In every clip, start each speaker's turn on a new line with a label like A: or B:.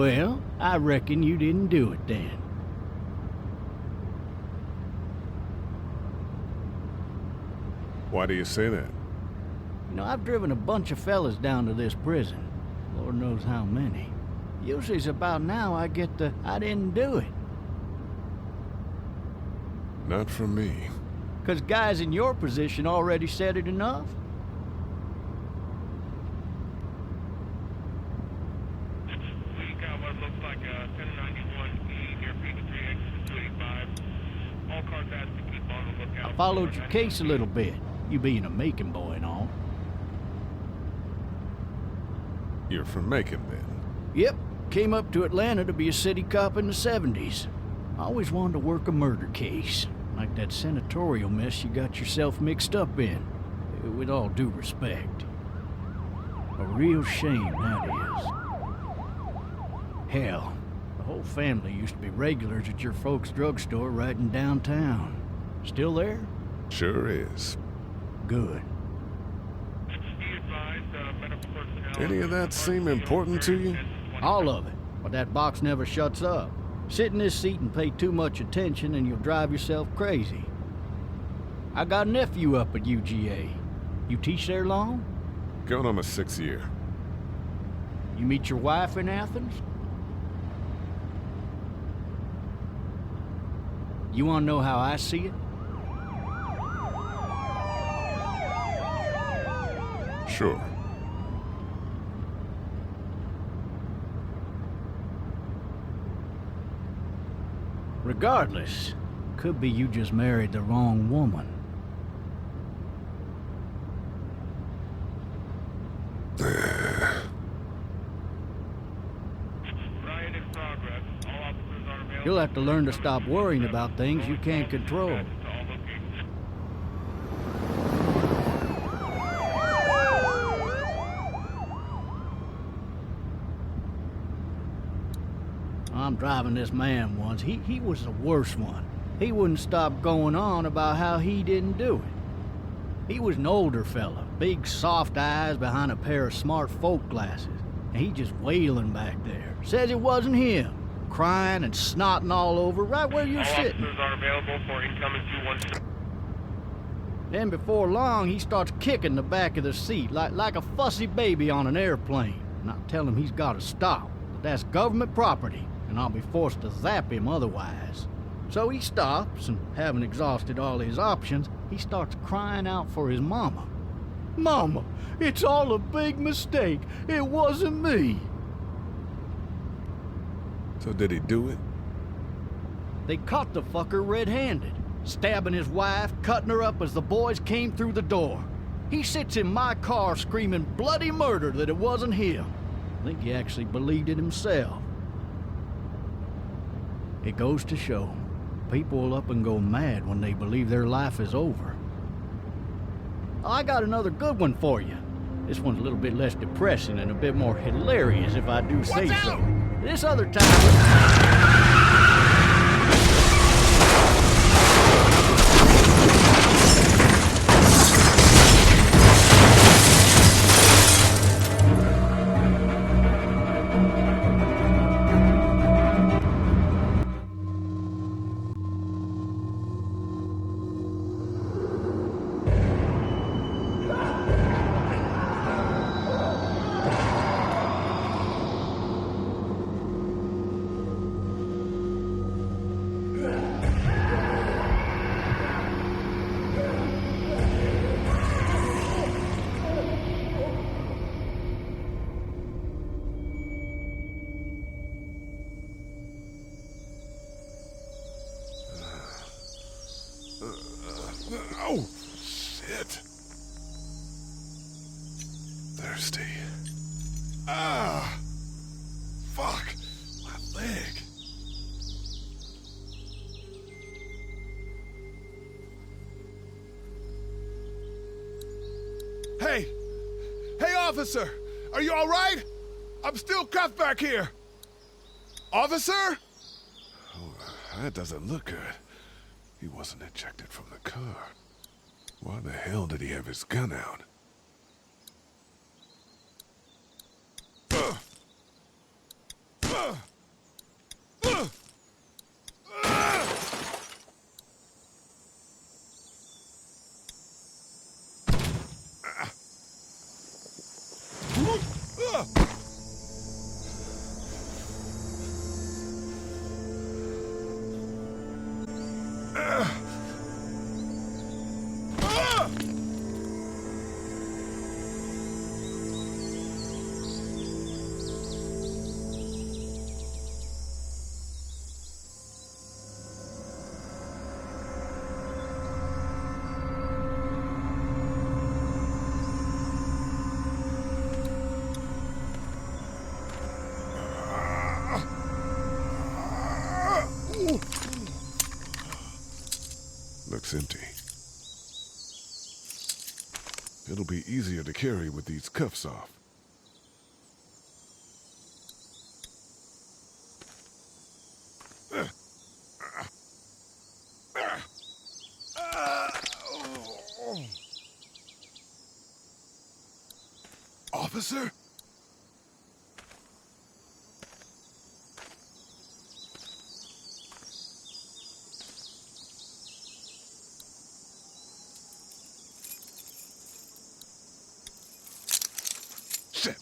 A: Well, I reckon you didn't do it then.
B: Why do you say that?
A: You know, I've driven a bunch of fellas down to this prison. Lord knows how many. Usually it's about now I get the, I didn't do it.
B: Not from me.
A: 'Cause guys in your position already said it enough.
C: We got what looks like a 1091E near P3 exit 285. All cars asked to keep on the lookout.
A: I followed your case a little bit, you being a Macon boy and all.
B: You're from Macon, then?
A: Yep, came up to Atlanta to be a city cop in the 70s. I always wanted to work a murder case, like that senatorial mess you got yourself mixed up in. With all due respect. A real shame, that is. Hell, the whole family used to be regulars at your folks' drugstore right in downtown. Still there?
B: Sure is.
A: Good.
B: Any of that seem important to you?
A: All of it. But that box never shuts up. Sit in this seat and pay too much attention and you'll drive yourself crazy. I got a nephew up at UGA. You teach there long?
B: Going on my 6th year.
A: You meet your wife in Athens? You wanna know how I see it?
B: Sure.
A: Regardless, could be you just married the wrong woman. You'll have to learn to stop worrying about things you can't control. I'm driving this man once. He was the worst one. He wouldn't stop going on about how he didn't do it. He was an older fella, big soft eyes behind a pair of smart folk glasses. And he just wailing back there. Says it wasn't him. Crying and snotting all over right where you're sitting.
C: Officers are available for incoming 217.
A: Then before long, he starts kicking the back of the seat like a fussy baby on an airplane. And I tell him he's got to stop. But that's government property, and I'll be forced to zap him otherwise. So he stops, and having exhausted all his options, he starts crying out for his mama. Mama, it's all a big mistake. It wasn't me.
B: So did he do it?
A: They caught the fucker red-handed, stabbing his wife, cutting her up as the boys came through the door. He sits in my car screaming bloody murder that it wasn't him. I think he actually believed it himself. It goes to show, people will up and go mad when they believe their life is over. I got another good one for you. This one's a little bit less depressing and a bit more hilarious if I do say so. This other time...
B: Oh, shit. Thirsty. Ah! Fuck! My leg.
D: Hey! Hey, officer! Are you all right? I'm still cuffed back here. Officer?
B: Oh, that doesn't look good. He wasn't ejected from the car. Why the hell did he have his gun out? Looks empty. It'll be easier to carry with these cuffs off. Officer? Shit.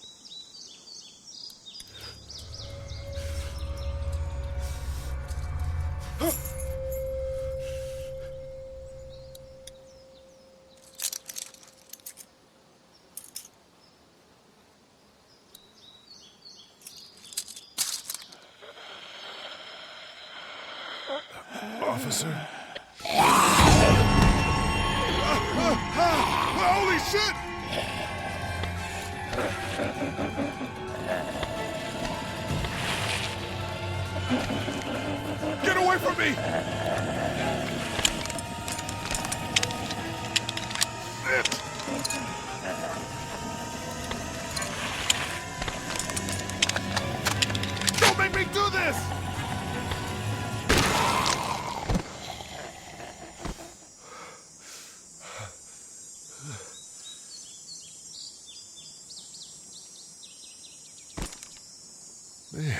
B: Officer? Holy shit! Get away from me! Shit! Don't make me do this! Man.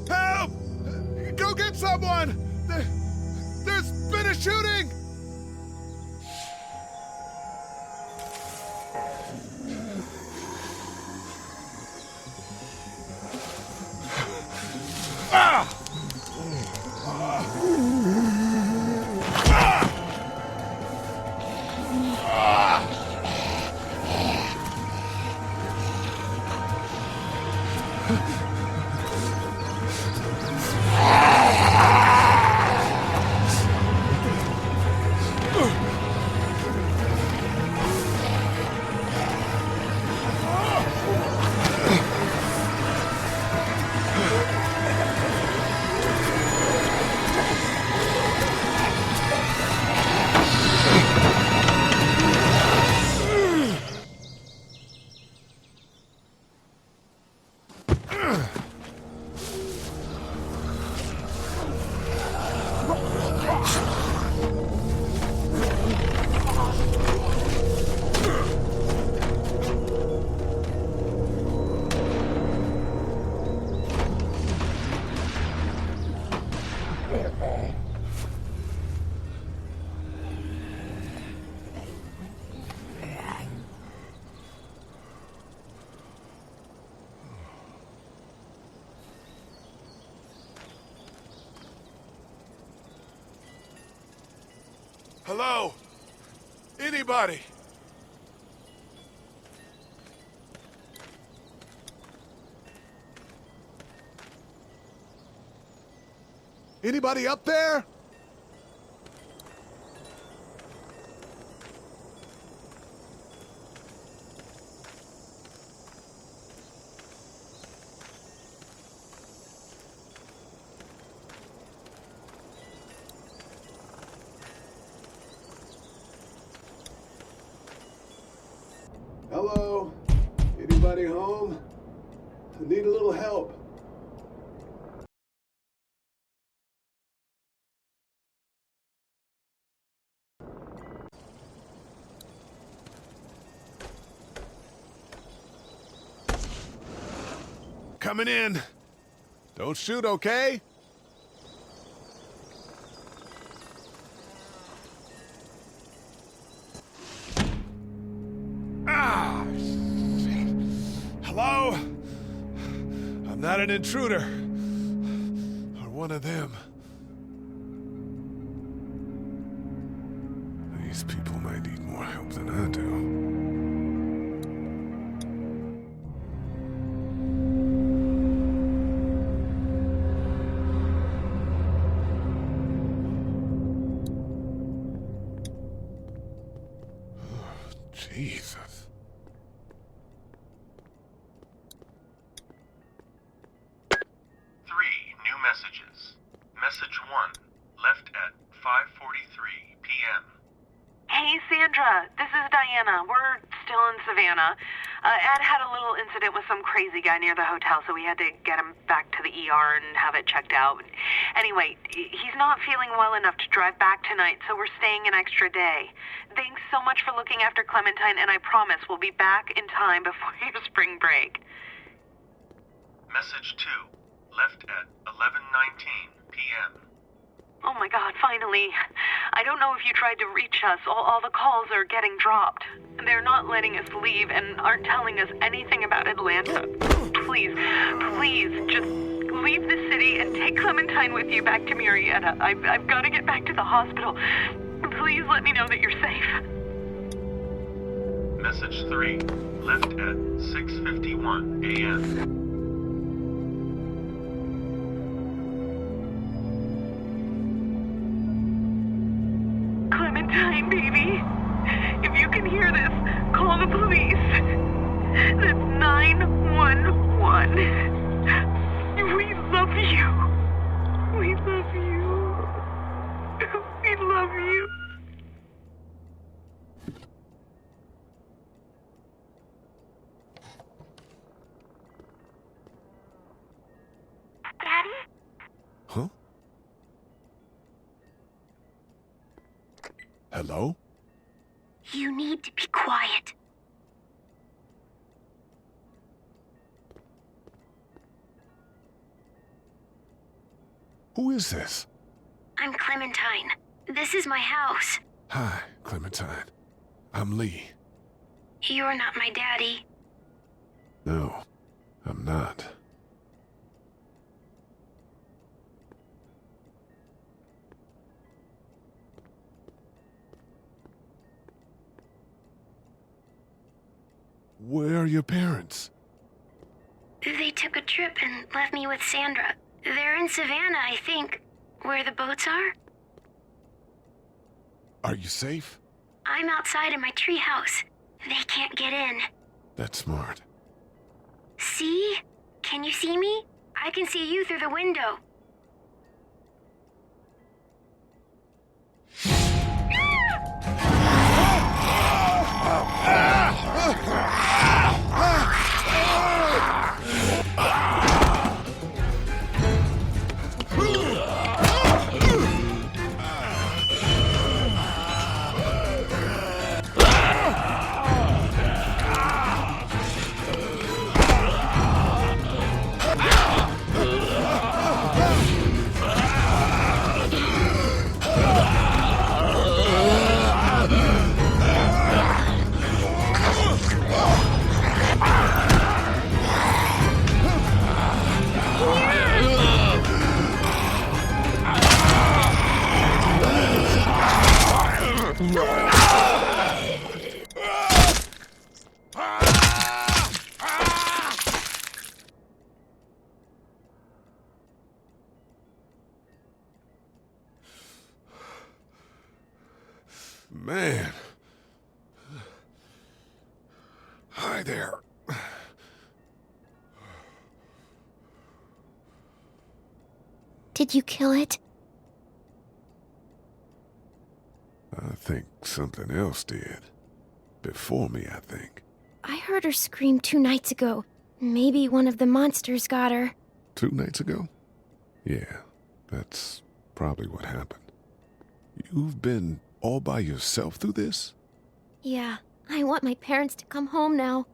B: Help! Go get someone! There's been a shooting! Ah! Hello? Anybody? Anybody up there?
E: Hello? Anybody home? I need a little help.
D: coming in. Don't shoot, okay? Ah, shit. Hello? I'm not an intruder. Or one of them. These people might need more help than I do. Jesus.
F: New messages. Message 1, left at 5:43 p.m.
G: Hey, Sandra. This is Diana. We're still in Savannah. Ed had a little incident with some crazy guy near the hotel, so we had to get him back to the ER and have it checked out. Anyway, he's not feeling well enough to drive back tonight, so we're staying an extra day. Thanks so much for looking after Clementine, and I promise we'll be back in time before your spring break.
F: Message 2, left at 11:19 p.m.
G: Oh my God, finally. I don't know if you tried to reach us. All the calls are getting dropped. They're not letting us leave and aren't telling us anything about Atlanta. Please, just leave the city and take Clementine with you back to Murrieta. I've got to get back to the hospital. Please let me know that you're safe.
F: Message 3, left at 6:51 a.m.
G: Clementine, baby. If you can hear this, call the police. That's 911. We love you. We love you. We love you. Daddy?
B: Huh? Hello?
H: You need to be quiet.
B: Who is this?
H: I'm Clementine. This is my house.
B: Hi, Clementine. I'm Lee.
H: You're not my daddy.
B: No, I'm not. Where are your parents?
H: They took a trip and left me with Sandra. They're in Savannah, I think. Where the boats are?
B: Are you safe?
H: I'm outside in my treehouse. They can't get in.
B: That's smart.
H: See? Can you see me? I can see you through the window.
B: Man. Hi there.
H: Did you kill it?
B: I think something else did. Before me, I think.
H: I heard her scream 2 nights ago. Maybe one of the monsters got her.
B: 2 nights ago? Yeah, that's probably what happened. You've been all by yourself through this?
H: Yeah, I want my parents to come home now.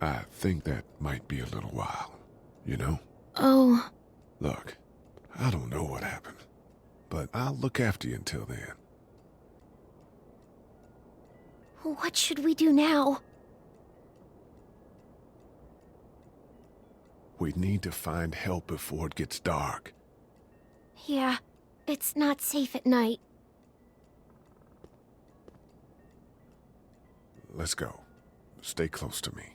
B: I think that might be a little while, you know?
H: Oh,
B: Look, I don't know what happened, but I'll look after you until then.
H: what should we do now?
B: We need to find help before it gets dark.
H: Yeah, it's not safe at night.
B: Let's go. Stay close to me.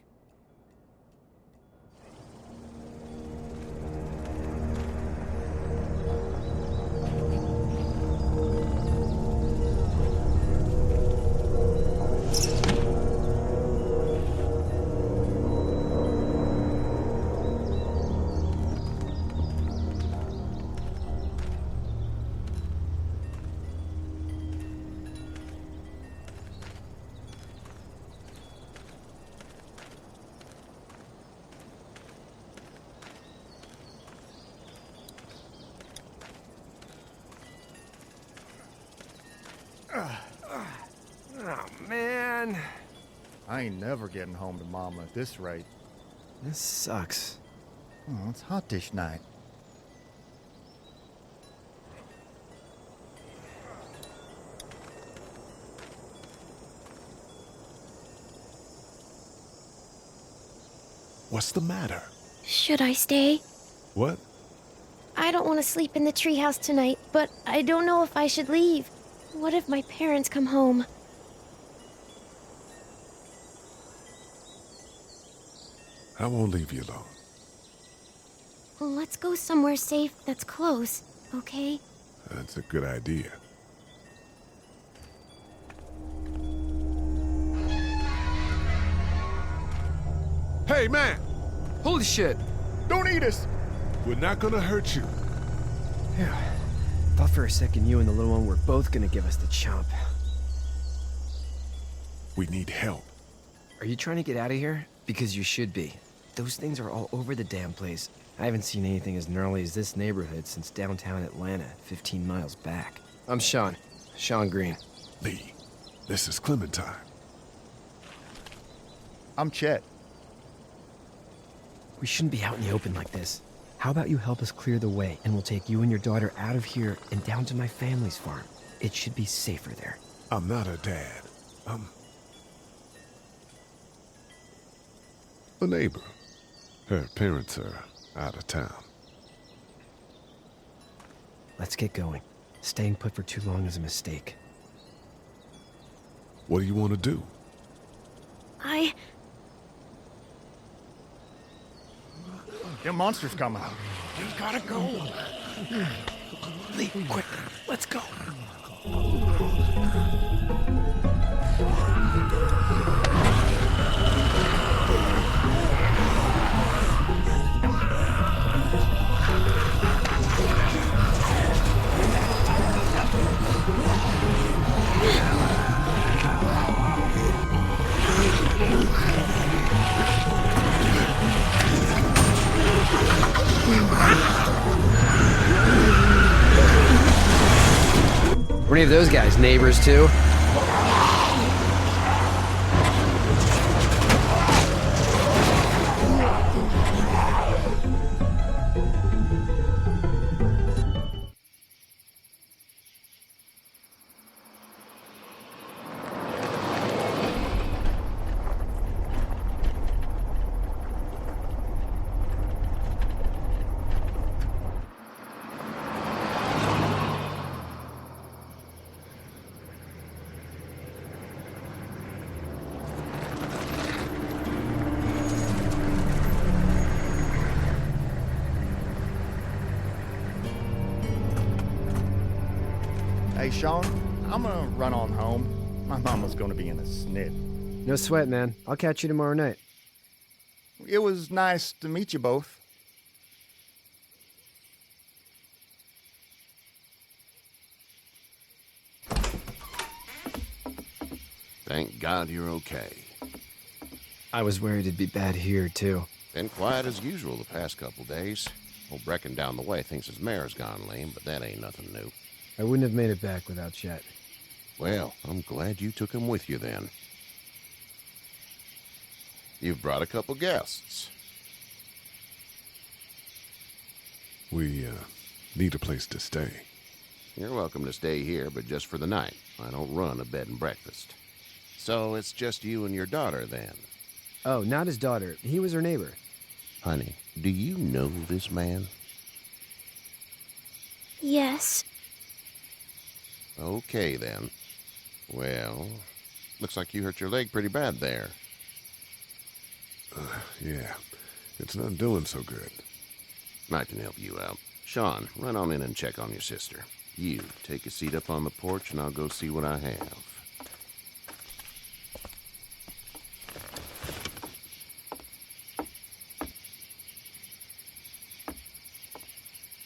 I: Oh, man. I ain't never getting home to Mama at this rate.
J: This sucks.
I: Oh, it's hot dish night.
B: What's the matter?
H: Should I stay?
B: What?
H: I don't want to sleep in the treehouse tonight, but I don't know if I should leave. What if my parents come home?
B: I won't leave you alone.
H: Well, let's go somewhere safe that's close, okay?
B: That's a good idea. Hey, man!
J: Holy shit!
D: Don't eat us!
B: We're not gonna hurt you.
J: Yeah. Thought for a second you and the little one were both gonna give us the chomp.
B: We need help.
J: Are you trying to get out of here? Because you should be. Those things are all over the damn place. I haven't seen anything as gnarly as this neighborhood since downtown Atlanta, 15 miles back. I'm Sean. Sean Green.
B: Lee, this is Clementine.
I: I'm Chet.
J: We shouldn't be out in the open like this. How about you help us clear the way, and we'll take you and your daughter out of here and down to my family's farm. It should be safer there.
B: I'm not her dad. I'm a neighbor. Her parents are out of town.
J: Let's get going. Staying put for too long is a mistake.
B: What do you want to do?
I: Them monsters coming.
J: We gotta go. Lee, quick, let's go. Were any of those guys neighbors too?
I: Hey, Sean, I'm gonna run on home. My mama's gonna be in a snit.
J: No sweat, man. I'll catch you tomorrow night.
I: It was nice to meet you both.
K: Thank God you're okay.
J: I was worried it'd be bad here, too.
K: Been quiet as usual the past couple days. Old Brecken down the way thinks his mare's gone lame, but that ain't nothing new.
J: I wouldn't have made it back without Chet.
K: Well, I'm glad you took him with you then. You've brought a couple guests.
B: We, need a place to stay.
K: You're welcome to stay here, but just for the night. I don't run a bed and breakfast. So it's just you and your daughter, then?
J: Oh, not his daughter. He was her neighbor.
K: Honey, do you know this man?
H: Yes.
K: Okay, then. Well, looks like you hurt your leg pretty bad there.
B: Yeah. It's not doing so good.
K: I can help you out. Sean, run on in and check on your sister. You, take a seat up on the porch and I'll go see what I have.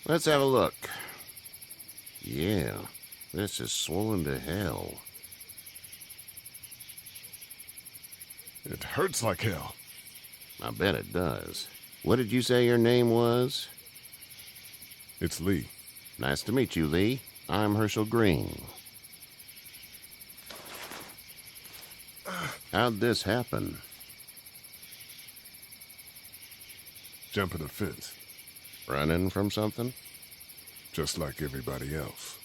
K: Let's have a look. Yeah, this is swollen to hell.
B: It hurts like hell.
K: I bet it does. What did you say your name was?
B: It's Lee.
K: Nice to meet you, Lee. I'm Herschel Green. How'd this happen?
B: Jumping a fence.
K: Running from something?
B: Just like everybody else.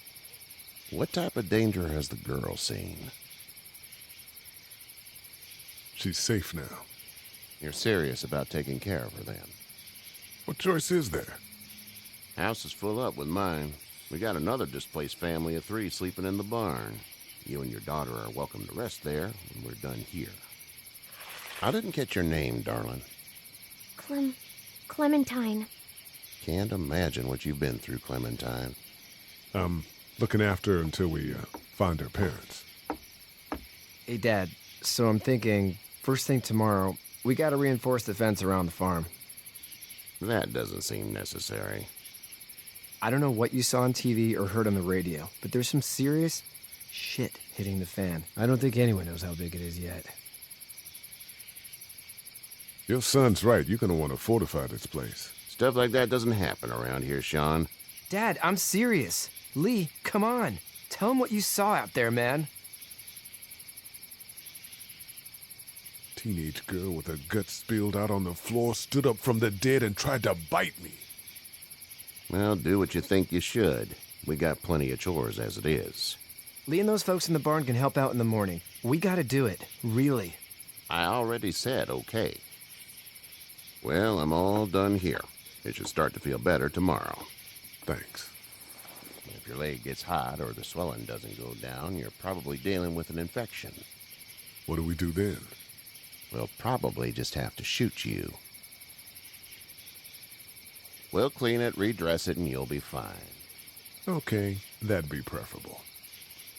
K: What type of danger has the girl seen?
B: She's safe now.
K: You're serious about taking care of her, then?
B: What choice is there?
K: House is full up with mine. We got another displaced family of 3 sleeping in the barn. You and your daughter are welcome to rest there when we're done here. I didn't catch your name, darling.
H: Clementine.
K: Can't imagine what you've been through, Clementine.
B: I'm looking after her until we find her parents.
J: Hey, Dad. So I'm thinking, first thing tomorrow, we gotta reinforce the fence around the farm.
K: That doesn't seem necessary.
J: I don't know what you saw on TV or heard on the radio, but there's some serious shit hitting the fan. I don't think anyone knows how big it is yet.
B: Your son's right. You're gonna want to fortify this place.
K: Stuff like that doesn't happen around here, Sean.
J: Dad, I'm serious. Lee, come on. Tell him what you saw out there, man.
B: Teenage girl with her guts spilled out on the floor stood up from the dead and tried to bite me.
K: Well, do what you think you should. We got plenty of chores as it is.
J: Lee and those folks in the barn can help out in the morning. We gotta do it. Really.
K: I already said okay. Well, I'm all done here. It should start to feel better tomorrow.
B: Thanks.
K: If your leg gets hot or the swelling doesn't go down, you're probably dealing with an infection.
B: What do we do then?
K: We'll probably just have to shoot you. We'll clean it, redress it, and you'll be fine.
B: Okay, that'd be preferable.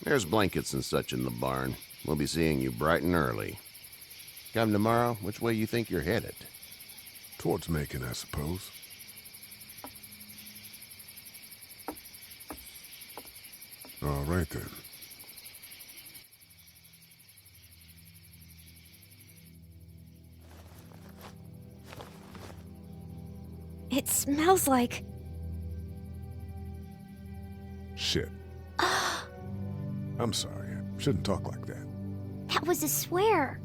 K: There's blankets and such in the barn. We'll be seeing you bright and early. Come tomorrow, which way you think you're headed?
B: Towards Macon, I suppose. All right, then.
H: It smells like...
B: Shit. I'm sorry. I shouldn't talk like that.
H: That was a swear.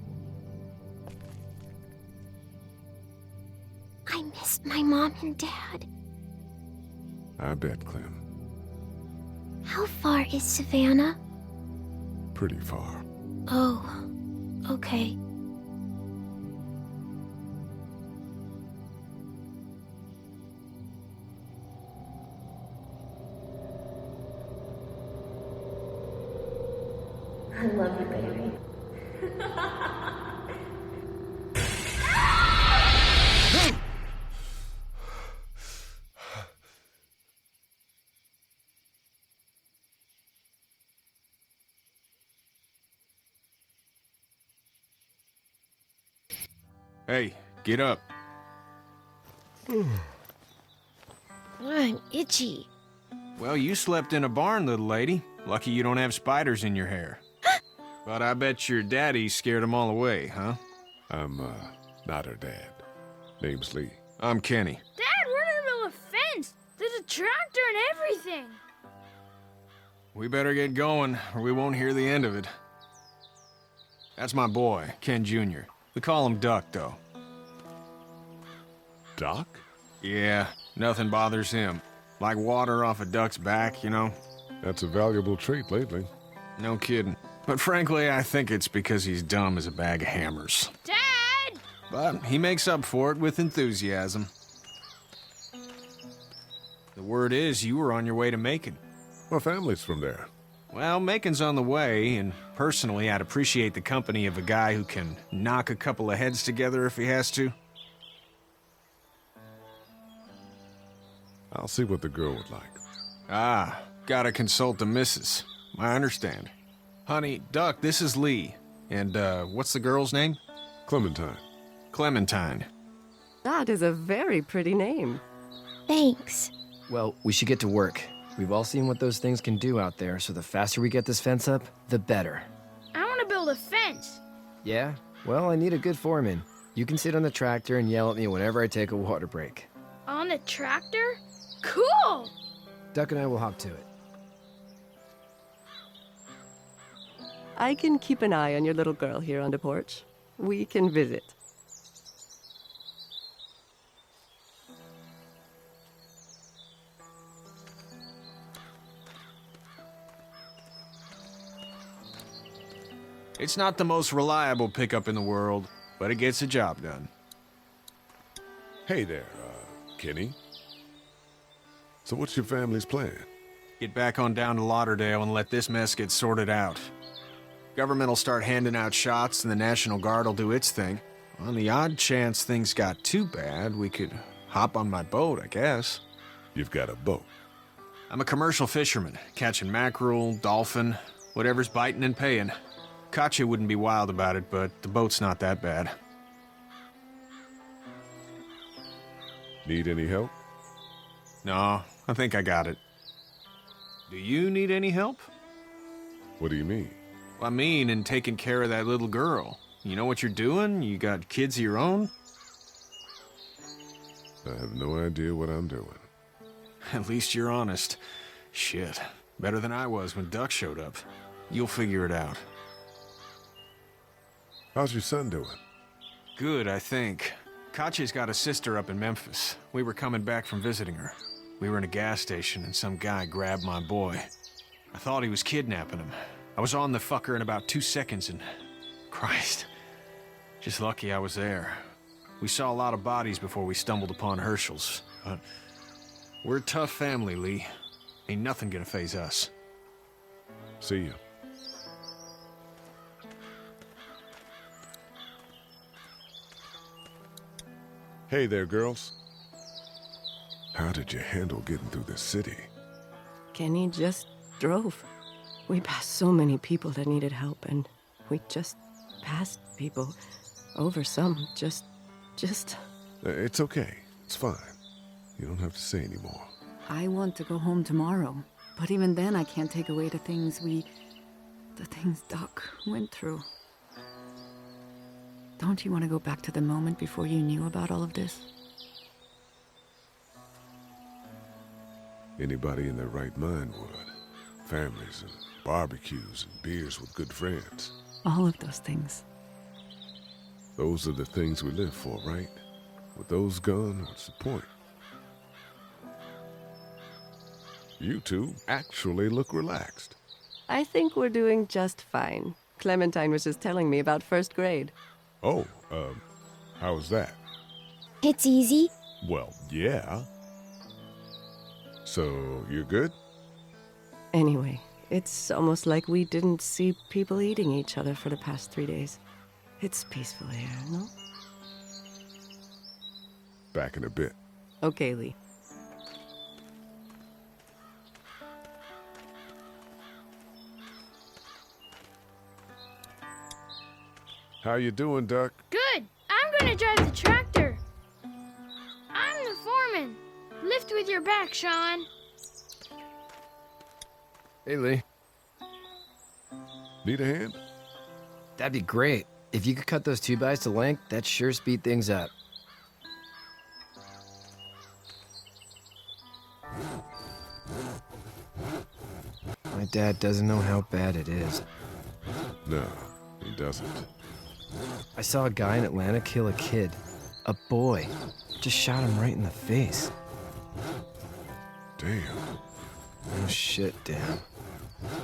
H: I missed my mom and dad.
B: I bet, Clem.
H: How far is Savannah?
B: Pretty far.
H: Oh, okay.
L: I love you, baby.
M: Hey, get up.
H: I'm itchy.
M: Well, you slept in a barn, little lady. Lucky you don't have spiders in your hair. But I bet your daddy scared them all away, huh?
B: I'm, not her dad. Name's Lee.
M: I'm Kenny.
L: Dad, we're in the middle of a fence. There's a tractor and everything.
M: We better get going, or we won't hear the end of it. That's my boy, Ken Jr. We call him Duck, though.
B: Doc?
M: Yeah, nothing bothers him. Like water off a duck's back, you know?
B: That's a valuable trait lately.
M: No kidding. But frankly, I think it's because he's dumb as a bag of hammers.
L: Dad!
M: But he makes up for it with enthusiasm. The word is you were on your way to Macon.
B: My family's from there.
M: Well, Macon's on the way, and personally, I'd appreciate the company of a guy who can knock a couple of heads together if he has to.
B: I'll see what the girl would like.
M: Ah, gotta consult the missus. I understand. Honey, Duck, this is Lee. And, what's the girl's name?
B: Clementine.
M: Clementine.
N: That is a very pretty name.
H: Thanks.
J: Well, we should get to work. We've all seen what those things can do out there, so the faster we get this fence up, the better.
L: I want to build a fence.
J: Yeah? Well, I need a good foreman. You can sit on the tractor and yell at me whenever I take a water break.
L: On the tractor? Cool!
J: Duck and I will hop to it.
N: I can keep an eye on your little girl here on the porch. We can visit.
M: It's not the most reliable pickup in the world, but it gets the job done.
B: Hey there, Kenny. So what's your family's plan?
M: Get back on down to Lauderdale and let this mess get sorted out. Government will start handing out shots and the National Guard will do its thing. On the odd chance things got too bad, we could hop on my boat, I guess.
B: You've got a boat.
M: I'm a commercial fisherman, catching mackerel, dolphin, whatever's biting and paying. Katya wouldn't be wild about it, but the boat's not that bad.
B: Need any help?
M: No, I think I got it. Do you need any help?
B: What do you mean?
M: I mean, in taking care of that little girl. You know what you're doing? You got kids of your own?
B: I have no idea what I'm doing.
M: At least you're honest. Shit. Better than I was when Duck showed up. You'll figure it out.
B: How's your son doing?
M: Good, I think. Katya's got a sister up in Memphis. We were coming back from visiting her. We were in a gas station and some guy grabbed my boy. I thought he was kidnapping him. I was on the fucker in about 2 seconds and... Christ. Just lucky I was there. We saw a lot of bodies before we stumbled upon Hershel's. But we're a tough family, Lee. Ain't nothing gonna faze us.
B: See you. Hey there, girls. How did you handle getting through the city?
N: Kenny just drove. We passed so many people that needed help, and we just passed people. Over some, just...
B: It's okay. It's fine. You don't have to say anymore.
O: I want to go home tomorrow, but even then I can't take away the things Doc went through. Don't you want to go back to the moment before you knew about all of this?
B: Anybody in their right mind would. Families and barbecues and beers with good friends.
O: All of those things.
B: Those are the things we live for, right? With those gone, what's the point? You two actually look relaxed.
N: I think we're doing just fine. Clementine was just telling me about first grade.
B: Oh, how was that?
H: It's easy.
B: Well, yeah. So, you're good?
N: Anyway, it's almost like we didn't see people eating each other for the past 3 days. It's peaceful here, no?
B: Back in a bit.
N: Okay, Lee.
B: How you doing, Duck?
L: Good. I'm gonna drive the tractor. I'm the foreman. Lift with your back, Sean.
J: Hey, Lee.
B: Need a hand?
J: That'd be great. If you could cut those 2x to length, that'd sure speed things up. My dad doesn't know how bad it is.
B: No, he doesn't.
J: I saw a guy in Atlanta kill a kid. A boy. Just shot him right in the face.
B: Damn.
J: Oh shit, damn.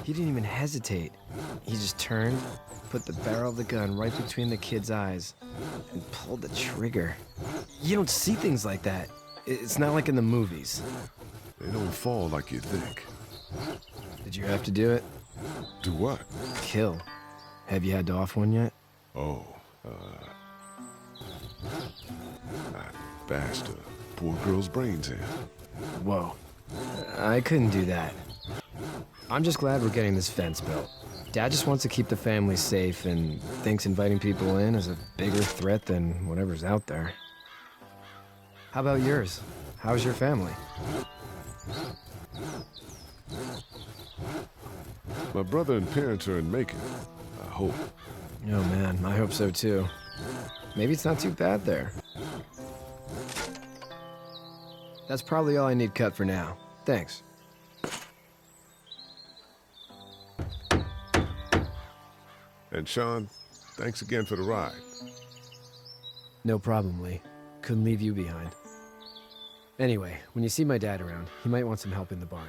J: He didn't even hesitate. He just turned, put the barrel of the gun right between the kid's eyes, and pulled the trigger. You don't see things like that. It's not like in the movies.
B: They don't fall like you think.
J: Did you have to do it?
B: Do what?
J: Kill. Have you had to off one yet?
B: Oh, I bashed a poor girl's brains in.
J: Whoa. I couldn't do that. I'm just glad we're getting this fence built. Dad just wants to keep the family safe and thinks inviting people in is a bigger threat than whatever's out there. How about yours? How's your family?
B: My brother and parents are in Macon. I hope.
J: Oh man, I hope so too. Maybe it's not too bad there. That's probably all I need cut for now. Thanks.
B: And Sean, thanks again for the ride.
J: No problem, Lee. Couldn't leave you behind. Anyway, when you see my dad around, he might want some help in the barn.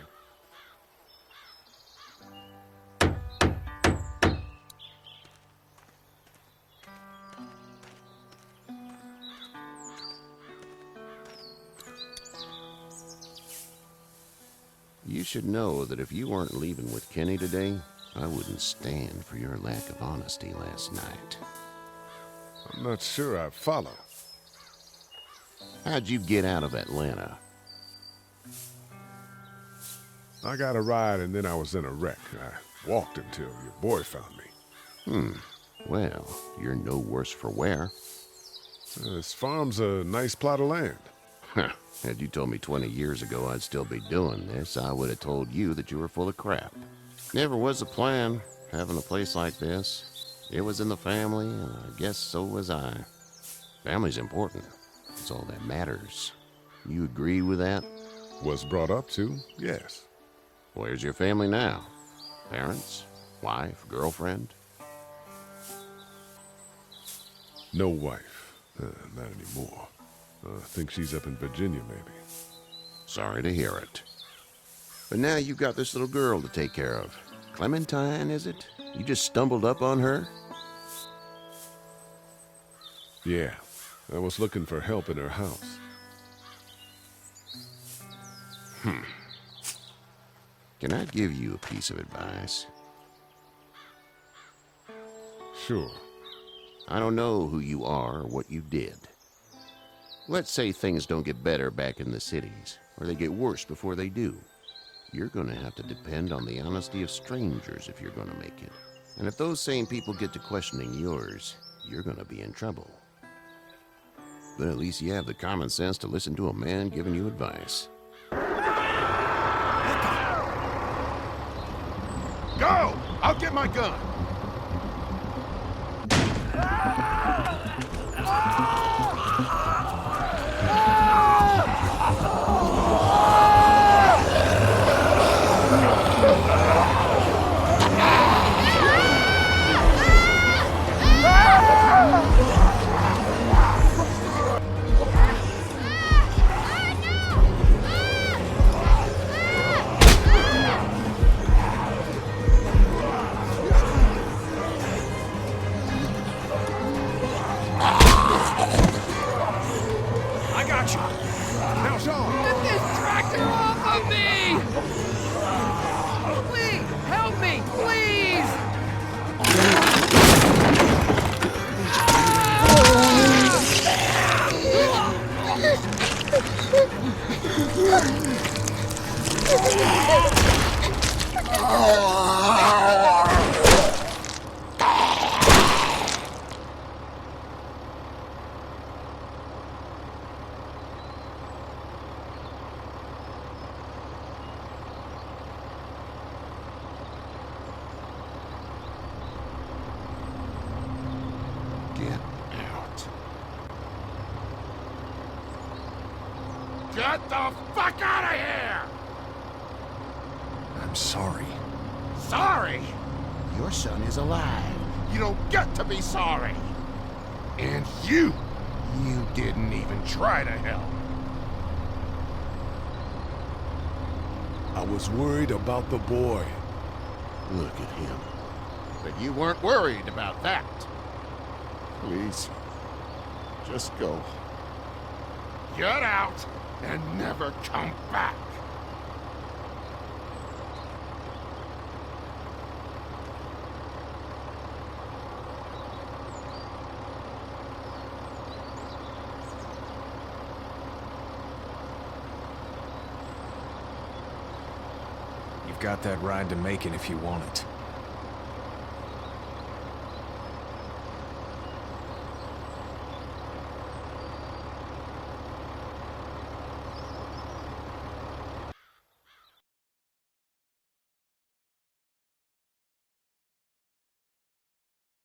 K: You should know that if you weren't leaving with Kenny today, I wouldn't stand for your lack of honesty last night.
B: I'm not sure I follow.
K: How'd you get out of Atlanta?
B: I got a ride and then I was in a wreck. I walked until your boy found me.
K: Well, you're no worse for wear.
B: This farm's a nice plot of land.
K: Had you told me 20 years ago I'd still be doing this, I would have told you that you were full of crap. Never was a plan, having a place like this. It was in the family, and I guess so was I. Family's important. It's all that matters. You agree with that?
B: Was brought up to, yes.
K: Where's your family now? Parents? Wife? Girlfriend?
B: No wife. Not anymore. I think she's up in Virginia, maybe.
K: Sorry to hear it. But now you've got this little girl to take care of. Clementine, is it? You just stumbled up on her?
B: Yeah. I was looking for help in her house.
K: Can I give you a piece of advice?
B: Sure.
K: I don't know who you are or what you did. Let's say things don't get better back in the cities, or they get worse before they do. You're gonna have to depend on the honesty of strangers if you're gonna make it. And if those same people get to questioning yours, you're gonna be in trouble. But at least you have the common sense to listen to a man giving you advice.
D: Go! I'll get my gun! Get the fuck out of here!
M: I'm sorry.
D: Sorry? Your son is alive. You don't get to be sorry. And you didn't even try to help.
B: I was worried about the boy.
K: Look at him. But you weren't worried about that.
B: Please, just go.
D: Get out and never come back.
M: You've got that ride to Macon if you want it.